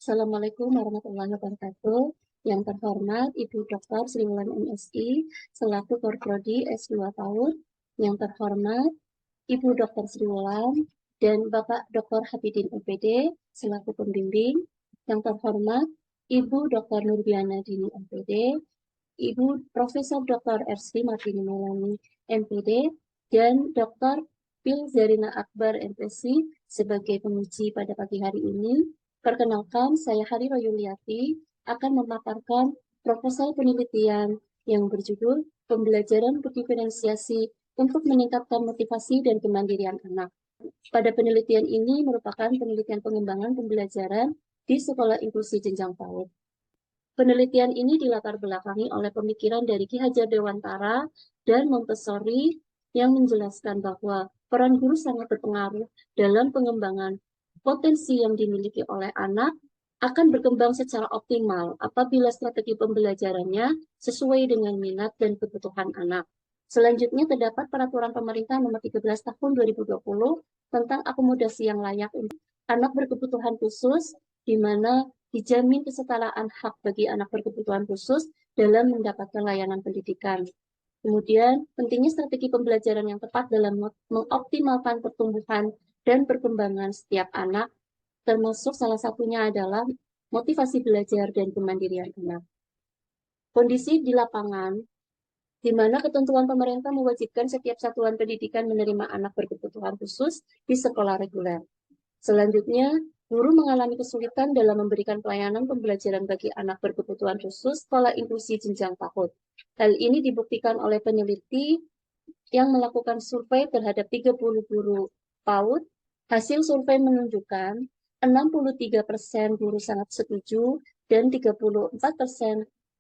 Assalamualaikum warahmatullahi wabarakatuh. Yang terhormat Ibu Dr. Sri Wulan MSI selaku Korprodi S2 tahun. Yang terhormat Ibu Dr. Sri Wulan dan Bapak Dr. Hafidin UPD selaku pembimbing. Yang terhormat Ibu Dr. Nurbiana Dini MPD, Ibu Profesor Dr. Ersri Martini Maulani MPD, dan Dr. Pil Zarina Akbar MPC sebagai penguji pada pagi hari ini. Perkenalkan, saya Harira Yuliati akan memaparkan proposal penelitian yang berjudul Pembelajaran Berdiferensiasi untuk Meningkatkan Motivasi dan Kemandirian Anak. Pada penelitian ini merupakan penelitian pengembangan pembelajaran di sekolah inklusi jenjang PAUD. Penelitian ini dilatar belakangi oleh pemikiran dari Ki Hajar Dewantara dan Montessori yang menjelaskan bahwa peran guru sangat berpengaruh dalam pengembangan potensi yang dimiliki oleh anak akan berkembang secara optimal apabila strategi pembelajarannya sesuai dengan minat dan kebutuhan anak. Selanjutnya terdapat Peraturan Pemerintah Nomor 13 Tahun 2020 tentang akomodasi yang layak untuk anak berkebutuhan khusus, di mana dijamin kesetaraan hak bagi anak berkebutuhan khusus dalam mendapatkan layanan pendidikan. Kemudian, pentingnya strategi pembelajaran yang tepat dalam mengoptimalkan pertumbuhan dan perkembangan setiap anak, termasuk salah satunya adalah motivasi belajar dan kemandirian anak. Kondisi di lapangan, di mana ketentuan pemerintah mewajibkan setiap satuan pendidikan menerima anak berkebutuhan khusus di sekolah reguler. Selanjutnya, guru mengalami kesulitan dalam memberikan pelayanan pembelajaran bagi anak berkebutuhan khusus sekolah inklusi jenjang PAUD. Hal ini dibuktikan oleh peneliti yang melakukan survei terhadap 30 guru PAUD. Hasil survei menunjukkan 63% guru sangat setuju dan 34%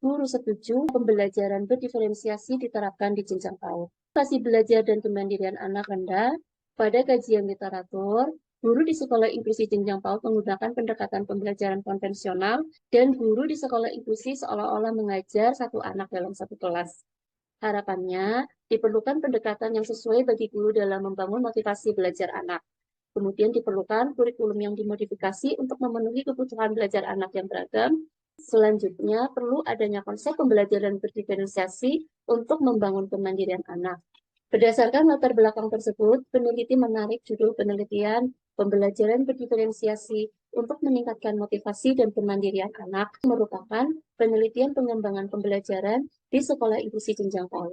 guru setuju pembelajaran berdiferensiasi diterapkan di jenjang PAUD. Motivasi belajar dan kemandirian anak rendah. Pada kajian literatur, guru di sekolah inklusi jenjang PAUD menggunakan pendekatan pembelajaran konvensional dan guru di sekolah inklusi seolah-olah mengajar satu anak dalam satu kelas. Harapannya, diperlukan pendekatan yang sesuai bagi guru dalam membangun motivasi belajar anak. Kemudian diperlukan kurikulum yang dimodifikasi untuk memenuhi kebutuhan belajar anak yang beragam. Selanjutnya, perlu adanya konsep pembelajaran berdiferensiasi untuk membangun kemandirian anak. Berdasarkan latar belakang tersebut, peneliti menarik judul penelitian Pembelajaran Berdiferensiasi untuk Meningkatkan Motivasi dan Kemandirian Anak merupakan penelitian pengembangan pembelajaran di sekolah inklusi jenjang PAUD.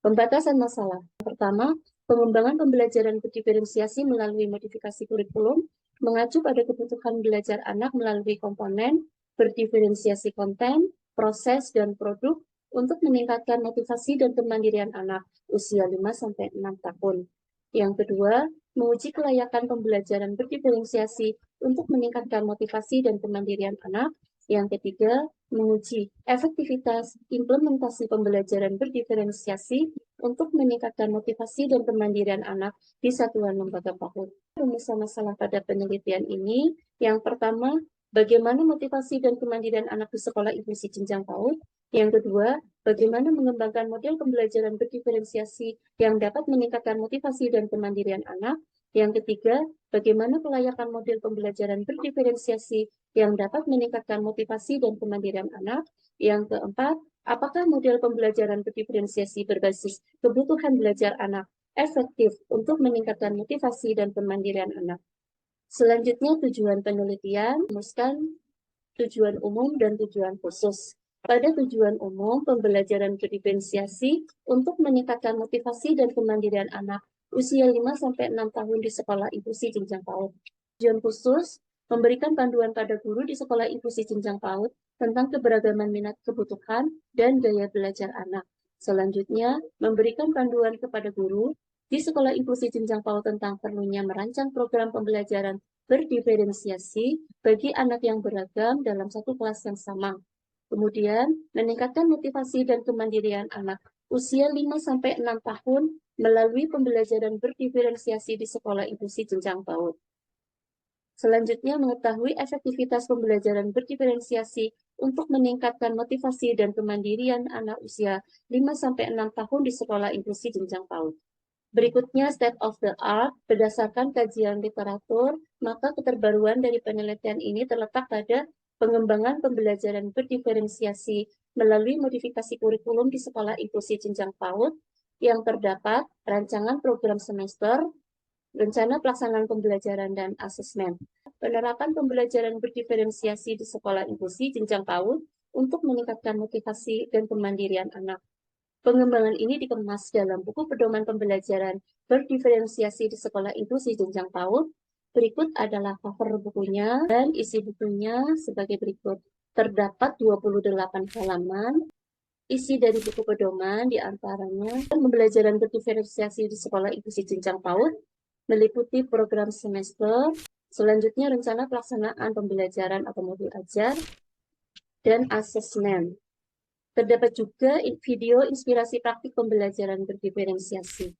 Pembatasan masalah. Pertama, pengembangan pembelajaran berdiferensiasi melalui modifikasi kurikulum mengacu pada kebutuhan belajar anak melalui komponen berdiferensiasi konten, proses, dan produk untuk meningkatkan motivasi dan kemandirian anak usia 5-6 tahun. Yang kedua, menguji kelayakan pembelajaran berdiferensiasi untuk meningkatkan motivasi dan kemandirian anak. Yang ketiga, menguji efektivitas implementasi pembelajaran berdiferensiasi untuk meningkatkan motivasi dan kemandirian anak di satuan lembaga PAUD. Rumusan masalah pada penelitian ini, yang pertama, bagaimana motivasi dan kemandirian anak di sekolah inklusi jenjang PAUD. Yang kedua, bagaimana mengembangkan model pembelajaran berdiferensiasi yang dapat meningkatkan motivasi dan kemandirian anak. Yang ketiga, bagaimana kelayakan model pembelajaran berdiferensiasi yang dapat meningkatkan motivasi dan kemandirian anak. Yang keempat, apakah model pembelajaran berdiferensiasi berbasis kebutuhan belajar anak efektif untuk meningkatkan motivasi dan kemandirian anak. Selanjutnya, tujuan penelitian, rumuskan tujuan umum dan tujuan khusus. Pada tujuan umum, pembelajaran berdiferensiasi untuk meningkatkan motivasi dan kemandirian anak usia 5-6 tahun di sekolah inklusi jenjang PAUD. Tujuan khusus, memberikan panduan pada guru di sekolah inklusi jenjang PAUD tentang keberagaman minat kebutuhan dan gaya belajar anak. Selanjutnya, memberikan panduan kepada guru di sekolah inklusi jenjang PAUD tentang perlunya merancang program pembelajaran berdiferensiasi bagi anak yang beragam dalam satu kelas yang sama. Kemudian, meningkatkan motivasi dan kemandirian anak usia 5-6 tahun melalui pembelajaran berdiferensiasi di sekolah inklusi jenjang PAUD. Selanjutnya, mengetahui efektivitas pembelajaran berdiferensiasi untuk meningkatkan motivasi dan kemandirian anak usia 5-6 tahun di sekolah inklusi jenjang PAUD. Berikutnya state of the art, berdasarkan kajian literatur, maka keterbaruan dari penelitian ini terletak pada pengembangan pembelajaran berdiferensiasi melalui modifikasi kurikulum di sekolah inklusi jenjang PAUD yang terdapat rancangan program semester, rencana pelaksanaan pembelajaran dan asesmen. Penerapan pembelajaran berdiferensiasi di sekolah inklusi jenjang PAUD untuk meningkatkan motivasi dan kemandirian anak. Pengembangan ini dikemas dalam buku pedoman pembelajaran berdiferensiasi di sekolah inklusi jenjang PAUD. Berikut adalah cover bukunya dan isi bukunya sebagai berikut. Terdapat 28 halaman. Isi dari buku pedoman diantaranya pembelajaran berdiferensiasi di sekolah inklusi jenjang PAUD meliputi program semester, selanjutnya rencana pelaksanaan pembelajaran atau modul ajar, dan asesmen. Terdapat juga video inspirasi praktik pembelajaran berdiferensiasi.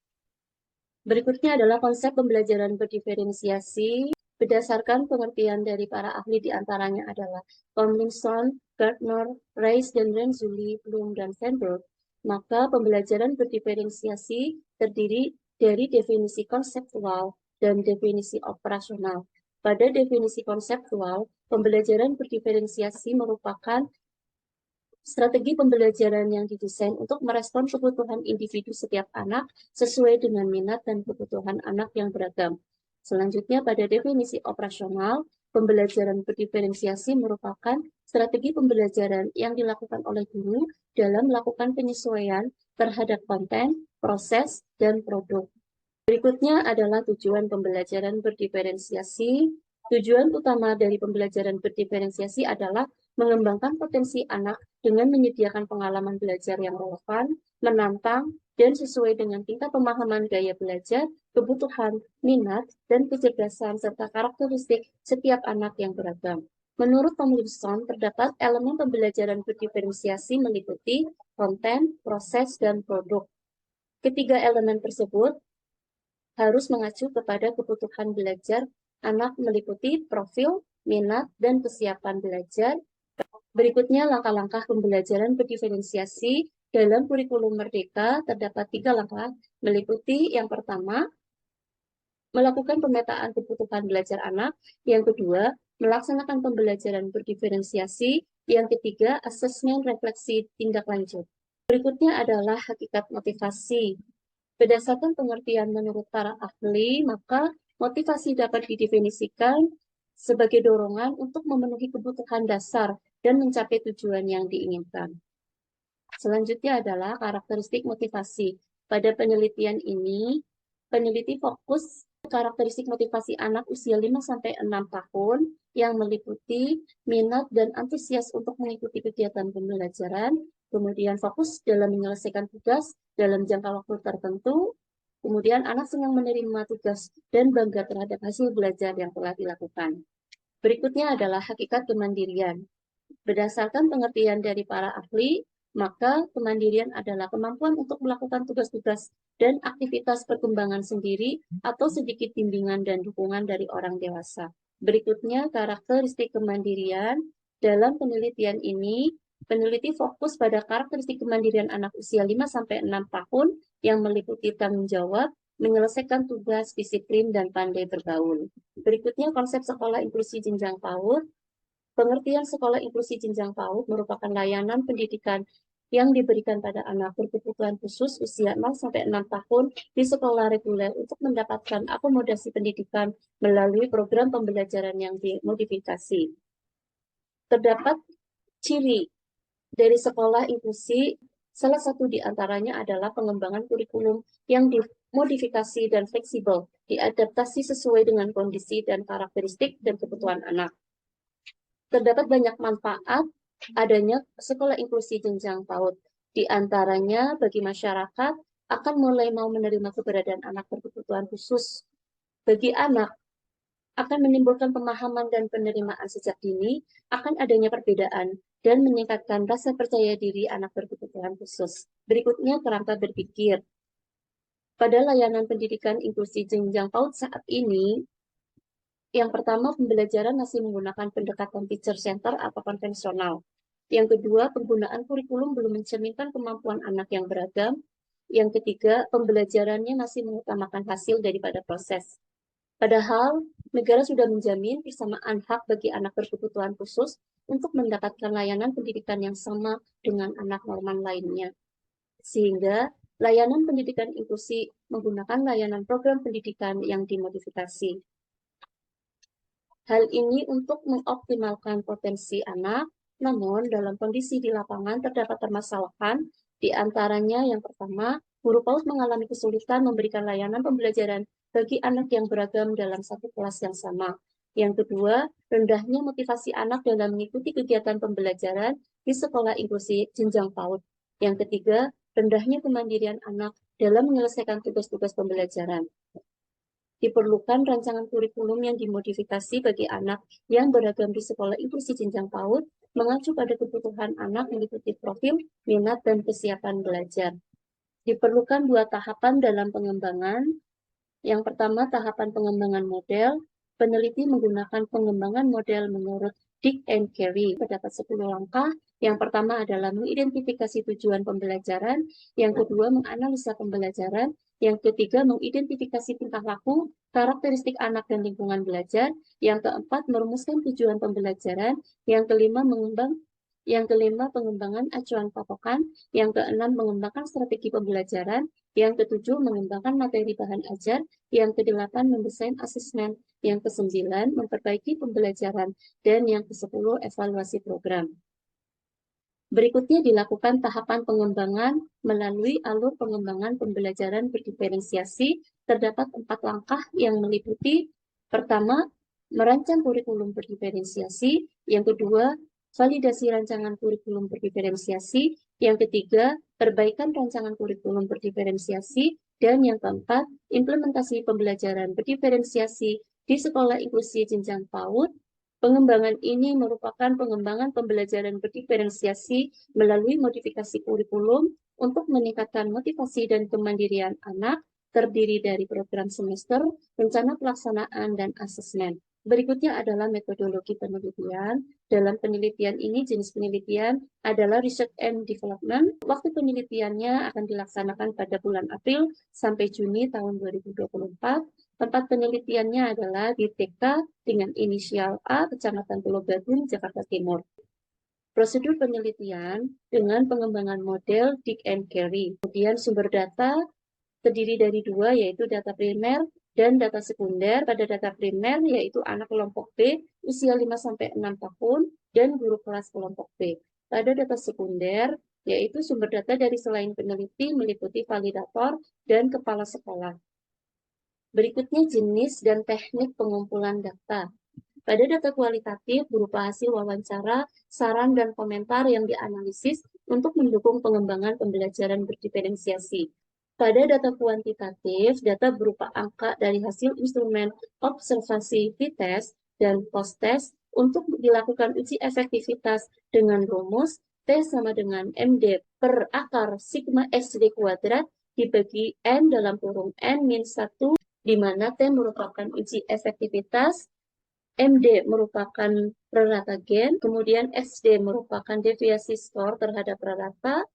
Berikutnya adalah konsep pembelajaran berdiferensiasi berdasarkan pengertian dari para ahli diantaranya adalah Tomlinson, Gardner, Rice, dan Renzulli, Bloom, dan Feinberg. Maka pembelajaran berdiferensiasi terdiri dari definisi konseptual dan definisi operasional. Pada definisi konseptual, pembelajaran berdiferensiasi merupakan strategi pembelajaran yang didesain untuk merespon kebutuhan individu setiap anak sesuai dengan minat dan kebutuhan anak yang beragam. Selanjutnya, pada definisi operasional, pembelajaran berdiferensiasi merupakan strategi pembelajaran yang dilakukan oleh guru dalam melakukan penyesuaian terhadap konten, proses, dan produk. Berikutnya adalah tujuan pembelajaran berdiferensiasi. Tujuan utama dari pembelajaran berdiferensiasi adalah mengembangkan potensi anak dengan menyediakan pengalaman belajar yang relevan, menantang, dan sesuai dengan tingkat pemahaman gaya belajar, kebutuhan, minat, dan kecerdasan, serta karakteristik setiap anak yang beragam. Menurut Tomlinson, terdapat elemen pembelajaran berdiferensiasi meliputi konten, proses, dan produk. Ketiga elemen tersebut harus mengacu kepada kebutuhan belajar anak meliputi profil, minat, dan kesiapan belajar. Berikutnya langkah-langkah pembelajaran berdiferensiasi dalam kurikulum Merdeka terdapat 3 langkah, meliputi yang pertama, melakukan pemetaan kebutuhan belajar anak, yang kedua, melaksanakan pembelajaran berdiferensiasi, yang ketiga, asesmen refleksi tindak lanjut. Berikutnya adalah hakikat motivasi. Berdasarkan pengertian menurut para ahli, maka motivasi dapat didefinisikan sebagai dorongan untuk memenuhi kebutuhan dasar dan mencapai tujuan yang diinginkan. Selanjutnya adalah karakteristik motivasi. Pada penelitian ini, peneliti fokus karakteristik motivasi anak usia 5-6 tahun yang meliputi minat dan antusias untuk mengikuti kegiatan pembelajaran, kemudian fokus dalam menyelesaikan tugas dalam jangka waktu tertentu, kemudian anak senang menerima tugas dan bangga terhadap hasil belajar yang telah dilakukan. Berikutnya adalah hakikat kemandirian. Berdasarkan pengertian dari para ahli, maka kemandirian adalah kemampuan untuk melakukan tugas-tugas dan aktivitas perkembangan sendiri atau sedikit bimbingan dan dukungan dari orang dewasa. Berikutnya, karakteristik kemandirian. Dalam penelitian ini, peneliti fokus pada karakteristik kemandirian anak usia 5-6 tahun yang meliputi tanggung jawab, menyelesaikan tugas, disiplin, dan pandai bergaul. Berikutnya, konsep sekolah inklusi jenjang PAUD. Pengertian sekolah inklusi jenjang PAUD merupakan layanan pendidikan yang diberikan pada anak berkebutuhan khusus usia 0-6 tahun di sekolah reguler untuk mendapatkan akomodasi pendidikan melalui program pembelajaran yang dimodifikasi. Terdapat ciri dari sekolah inklusi, salah satu di antaranya adalah pengembangan kurikulum yang dimodifikasi dan fleksibel, diadaptasi sesuai dengan kondisi dan karakteristik dan kebutuhan anak. Terdapat banyak manfaat adanya sekolah inklusi jenjang PAUD. Di antaranya bagi masyarakat akan mulai mau menerima keberadaan anak berkebutuhan khusus. Bagi anak akan menimbulkan pemahaman dan penerimaan sejak dini akan adanya perbedaan dan meningkatkan rasa percaya diri anak berkebutuhan khusus. Berikutnya kerangka berpikir. Pada layanan pendidikan inklusi jenjang PAUD saat ini, yang pertama, pembelajaran masih menggunakan pendekatan teacher center atau konvensional. Yang kedua, penggunaan kurikulum belum mencerminkan kemampuan anak yang beragam. Yang ketiga, pembelajarannya masih mengutamakan hasil daripada proses. Padahal, negara sudah menjamin persamaan hak bagi anak berkebutuhan khusus untuk mendapatkan layanan pendidikan yang sama dengan anak normal lainnya. Sehingga, layanan pendidikan inklusi menggunakan layanan program pendidikan yang dimodifikasi. Hal ini untuk mengoptimalkan potensi anak, namun dalam kondisi di lapangan terdapat permasalahan, di antaranya yang pertama, guru PAUD mengalami kesulitan memberikan layanan pembelajaran bagi anak yang beragam dalam satu kelas yang sama. Yang kedua, rendahnya motivasi anak dalam mengikuti kegiatan pembelajaran di sekolah inklusi jenjang PAUD. Yang ketiga, rendahnya kemandirian anak dalam menyelesaikan tugas-tugas pembelajaran. Diperlukan rancangan kurikulum yang dimodifikasi bagi anak yang beragam di sekolah inklusi jenjang PAUD, mengacu pada kebutuhan anak meliputi profil, minat, dan kesiapan belajar. Diperlukan 2 tahapan dalam pengembangan. Yang pertama, tahapan pengembangan model. Peneliti menggunakan pengembangan model menurut Dick and Carey. Terdapat 10 langkah. Yang pertama adalah mengidentifikasi tujuan pembelajaran. Yang kedua, menganalisa pembelajaran. Yang ketiga, mengidentifikasi tingkah laku, karakteristik anak dan lingkungan belajar. Yang keempat, merumuskan tujuan pembelajaran. Yang kelima, pengembangan acuan patokan. Yang keenam, mengembangkan strategi pembelajaran. Yang ketujuh, mengembangkan materi bahan ajar. Yang kedelapan, mendesain asesmen. Yang kesembilan, memperbaiki pembelajaran. Dan yang kesepuluh, evaluasi program. Berikutnya dilakukan tahapan pengembangan melalui alur pengembangan pembelajaran berdiferensiasi. Terdapat 4 langkah yang meliputi: pertama, merancang kurikulum berdiferensiasi. Yang kedua, validasi rancangan kurikulum berdiferensiasi. Yang ketiga, perbaikan rancangan kurikulum berdiferensiasi. Dan yang keempat, implementasi pembelajaran berdiferensiasi di sekolah inklusi jenjang PAUD. Pengembangan ini merupakan pengembangan pembelajaran berdiferensiasi melalui modifikasi kurikulum untuk meningkatkan motivasi dan kemandirian anak, terdiri dari program semester, rencana pelaksanaan, dan asesmen. Berikutnya adalah metodologi penelitian. Dalam penelitian ini, jenis penelitian adalah research and development. Waktu penelitiannya akan dilaksanakan pada bulan April sampai Juni tahun 2024. Tempat penelitiannya adalah di TK dengan inisial A, Kecamatan Pulau Gadung, Jakarta Timur. Prosedur penelitian dengan pengembangan model Dick and Carey. Kemudian sumber data terdiri dari 2, yaitu data primer dan data sekunder. Pada data primer, yaitu anak kelompok B usia 5-6 tahun dan guru kelas kelompok B. Pada data sekunder, yaitu sumber data dari selain peneliti meliputi validator dan kepala sekolah. Berikutnya jenis dan teknik pengumpulan data. Pada data kualitatif berupa hasil wawancara, saran, dan komentar yang dianalisis untuk mendukung pengembangan pembelajaran berdiferensiasi. Pada data kuantitatif, data berupa angka dari hasil instrumen observasi p-test dan post-test untuk dilakukan uji efektivitas dengan rumus T sama dengan MD per akar sigma SD kuadrat dibagi N dalam kurung N-1, di mana T merupakan uji efektivitas, MD merupakan rata gen, kemudian SD merupakan deviasi skor terhadap rata,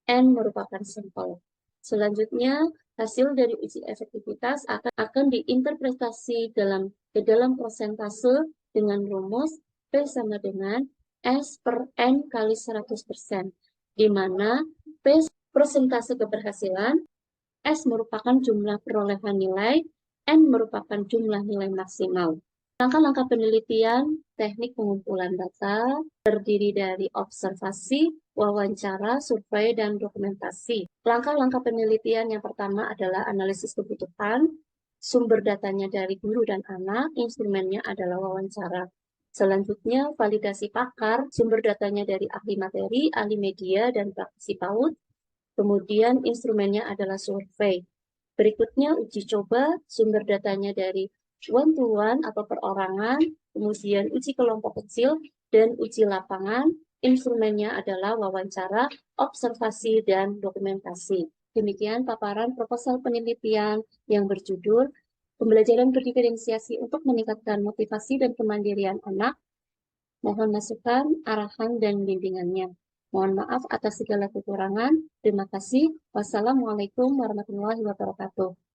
N merupakan sampel. Selanjutnya, hasil dari uji efektivitas akan diinterpretasi ke dalam prosentase dengan rumus P sama dengan S per N kali 100%, di mana P persentase keberhasilan, S merupakan jumlah perolehan nilai, N merupakan jumlah nilai maksimal. Langkah-langkah penelitian, teknik pengumpulan data, terdiri dari observasi, wawancara, survei, dan dokumentasi. Langkah-langkah penelitian yang pertama adalah analisis kebutuhan, sumber datanya dari guru dan anak, instrumennya adalah wawancara. Selanjutnya, validasi pakar, sumber datanya dari ahli materi, ahli media, dan praktisi PAUD. Kemudian instrumennya adalah survei. Berikutnya uji coba, sumber datanya dari one-to-one atau perorangan, kemudian uji kelompok kecil, dan uji lapangan. Instrumennya adalah wawancara, observasi, dan dokumentasi. Demikian paparan proposal penelitian yang berjudul Pembelajaran berdiferensiasi untuk meningkatkan motivasi dan kemandirian anak. Mohon masukan, arahan, dan bimbingannya. Mohon maaf atas segala kekurangan. Terima kasih. Wassalamualaikum warahmatullahi wabarakatuh.